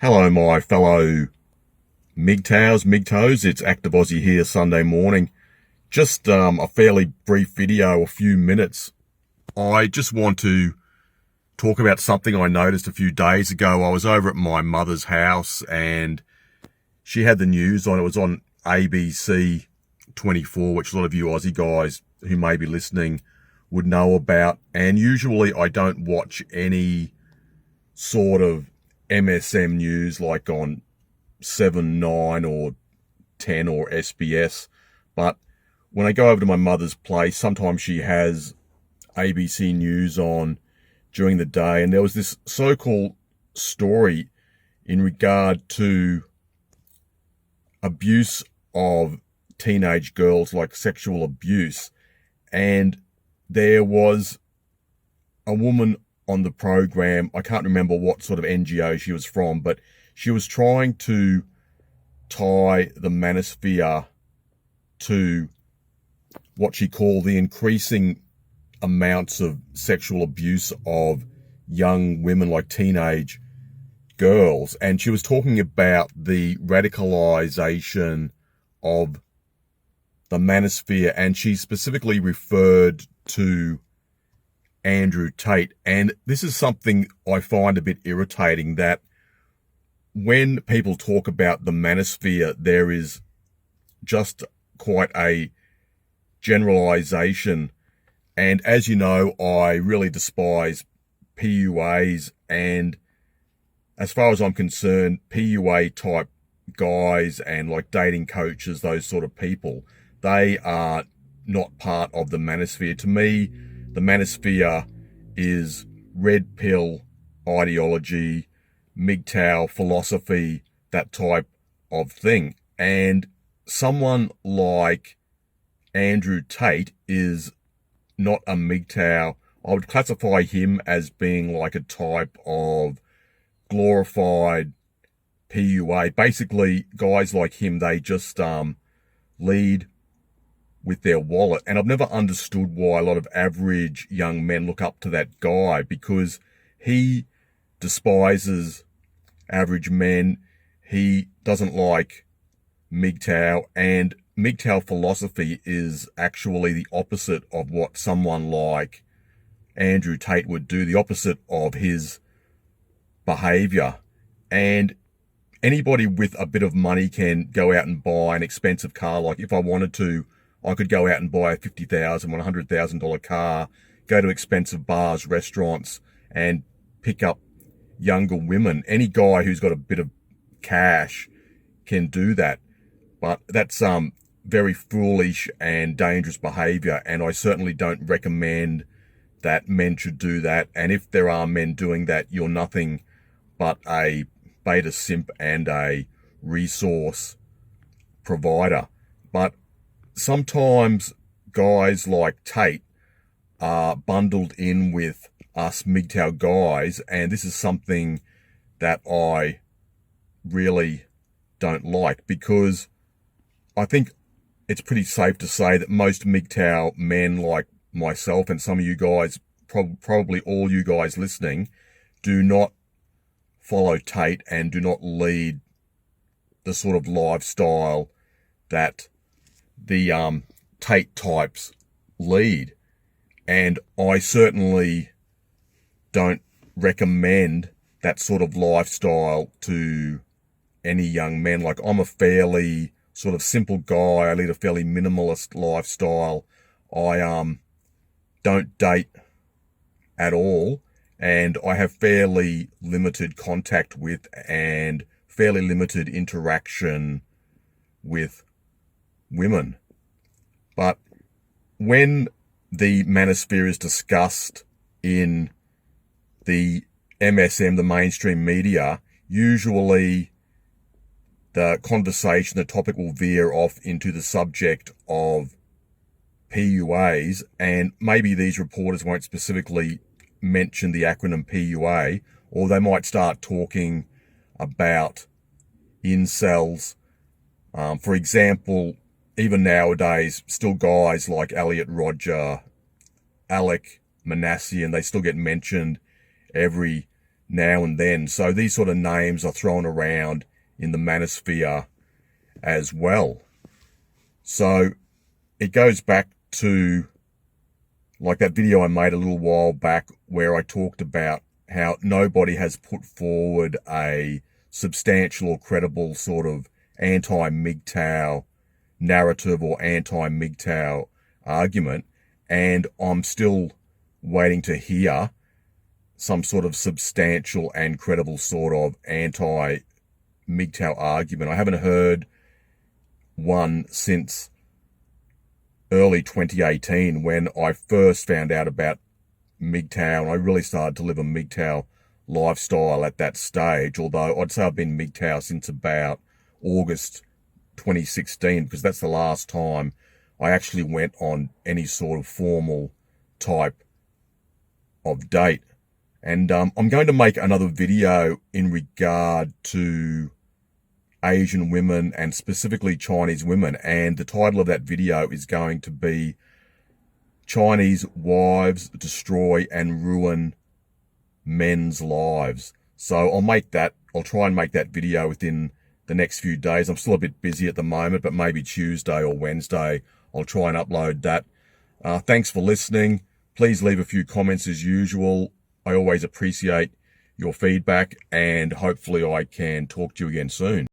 Hello, my fellow MGTOWs. It's Active Aussie here, Sunday morning. Just a fairly brief video, a few minutes. I just want to talk about something I noticed a few days ago. I was over at my mother's house and she had the news on. It was on ABC 24, which a lot of you Aussie guys who may be listening would know about. And usually I don't watch any sort of MSM news like on 7, 9 or 10 or SBS. But when I go over to my mother's place, sometimes she has ABC News on during the day. And there was this so-called story in regard to abuse of teenage girls, like sexual abuse. And there was a woman on the program, I can't remember what sort of NGO she was from, but she was trying to tie the manosphere to what she called the increasing amounts of sexual abuse of young women, like teenage girls. And she was talking about the radicalization of the manosphere, and she specifically referred to Andrew Tate. And this is something I find a bit irritating, that when people talk about the manosphere, there is just quite a generalization. And as you know, I really despise PUAs, and as far as I'm concerned, PUA type guys and like dating coaches, those sort of people, they are not part of the manosphere. To me, the manosphere is red pill ideology, MGTOW philosophy, that type of thing. And someone like Andrew Tate is not a MGTOW. I would classify him as being like a type of glorified PUA. Basically, guys like him, they just lead with their wallet. And I've never understood why a lot of average young men look up to that guy, because he despises average men. He doesn't like MGTOW, and MGTOW philosophy is actually the opposite of what someone like Andrew Tate would do, the opposite of his behavior. And anybody with a bit of money can go out and buy an expensive car. Like if I wanted to, I could go out and buy a $50,000, $100,000 car, go to expensive bars, restaurants, and pick up younger women. Any guy who's got a bit of cash can do that. But that's very foolish and dangerous behavior, and I certainly don't recommend that men should do that. And if there are men doing that, you're nothing but a beta simp and a resource provider. But sometimes guys like Tate are bundled in with us MGTOW guys, and this is something that I really don't like, because I think it's pretty safe to say that most MGTOW men like myself and some of you guys, probably all you guys listening, do not follow Tate and do not lead the sort of lifestyle that the Tate types lead. And I certainly don't recommend that sort of lifestyle to any young men. Like, I'm a fairly sort of simple guy. I lead a fairly minimalist lifestyle. I don't date at all, and I have fairly limited contact with and fairly limited interaction with women. But when the manosphere is discussed in the MSM, the mainstream media, usually the conversation, the topic will veer off into the subject of PUAs, and maybe these reporters won't specifically mention the acronym PUA, or they might start talking about incels. For example, even nowadays, still guys like Elliot Rodger, Alec Manassian, they still get mentioned every now and then. So these sort of names are thrown around in the manosphere as well. So it goes back to like that video I made a little while back where I talked about how nobody has put forward a substantial or credible sort of anti-MGTOW narrative or anti-MGTOW argument, and I'm still waiting to hear some sort of substantial and credible sort of anti-MGTOW argument. I haven't heard one since early 2018 when I first found out about MGTOW, and I really started to live a MGTOW lifestyle at that stage, although I'd say I've been MGTOW since about August 2016, because that's the last time I actually went on any sort of formal type of date. And I'm going to make another video in regard to Asian women and specifically Chinese women, and the title of that video is going to be Chinese Wives Destroy and Ruin Men's Lives. So I'll try and make that video within the next few days. I'm still a bit busy at the moment, but maybe Tuesday or Wednesday I'll try and upload that. Thanks for listening. Please leave a few comments as usual. I always appreciate your feedback, and hopefully I can talk to you again soon.